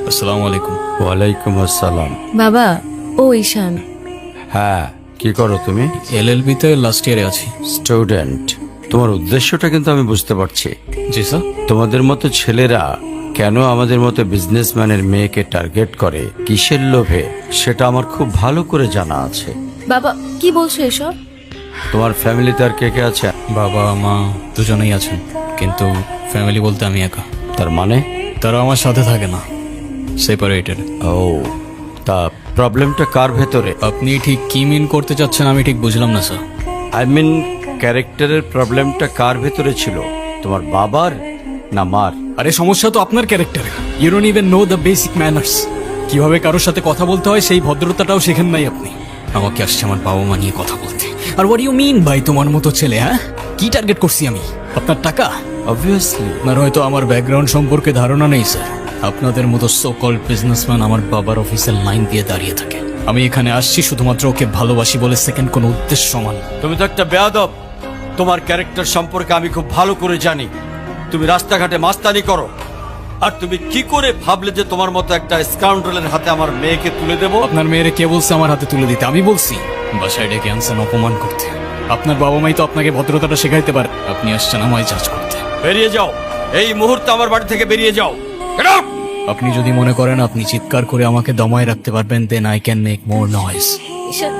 আসসালামু আলাইকুম। ওয়ালাইকুম আসসালাম। বাবা, ও ঈশান। হ্যাঁ, কি করো তুমি? এলএলবি-তে লাস্ট ইয়ারে আছি। স্টুডেন্ট। তোমার উদ্দেশ্যটা কিন্তু আমি বুঝতে পারছি। জি স্যার। তোমাদের মতো ছেলেরা কেন আমাদের মতো বিজনেসম্যানের মেয়েকে টার্গেট করে, কিসের লোভে, সেটা আমার খুব ভালো করে জানা আছে। বাবা, কি বলছো এসব? তোমার ফ্যামিলিতে আর কে কে আছে? বাবা মা দুজনেই আছেন, কিন্তু ফ্যামিলি বলতে আমি একা। তার মানে? তারা আমার সাথে থাকে না, সেপারেটেড। ও, তা প্রবলেমটা কার ভেতরে? আপনি ঠিক কি মিন করতে চাচ্ছেন আমি ঠিক বুঝলাম না স্যার। আই মিন, ক্যারেক্টারের প্রবলেমটা কার ভেতরে ছিল, তোমার বাবার না মার? আরে সমস্যা তো আপনার ক্যারেক্টারে। You don't even know the basic manners. কিভাবে কারোর সাথে কথা বলতে হয় সেই ভদ্রতাটাও শেখেন নাই আপনি। আমাকে আসছে আমার বাবা মা নিয়ে কথা বলতে। আর হোয়াট ইউ মিন ভাই তোমার মতো ছেলে? হ্যাঁ, কি টার্গেট করছি আমি? আপনার টাকা? অবভিয়াসলি। আপনার হয়তো আমার ব্যাকগ্রাউন্ড সম্পর্কে ধারণা নেই স্যার। আপনাদের মতো সো কল্ড বিজনেসম্যান আমার বাবার অফিসের লাইন দিয়ে দাঁড়িয়ে থাকে। আমি এখানে আসছি শুধুমাত্র ওকে ভালোবাসি বলে, সেকেন্ড কোনো উদ্দেশ্য সমান। তুমি তো একটা বেয়াদব। তোমার ক্যারেক্টার সম্পর্কে আমি খুব ভালো করে জানি। তুমি রাস্তাঘাটে মাস্তানি করো, আর তুমি কি করে ভাবলে যে তোমার মতো একটা স্কাউন্ডারের হাতে আমার মেয়েকে তুলে দেব? আপনার মেয়েরে কে বলছে আমার হাতে তুলে দিতে? আমি বলছি। বাসায় ডেকে আনছেন অপমান করতে। আপনার বাবা মাই তো আপনাকে ভদ্রতাটা শেখাইতে পারে। আপনি আসছেন আমায় জাজ করতে। বেরিয়ে যাও, এই মুহূর্তে আমার বাড়ি থেকে বেরিয়ে যাও। Get out! আপনি যদি মনে করেন আপনি চিৎকার করে আমাকে দমায় রাখতে পারবেন, then I can make more noise. Ishan,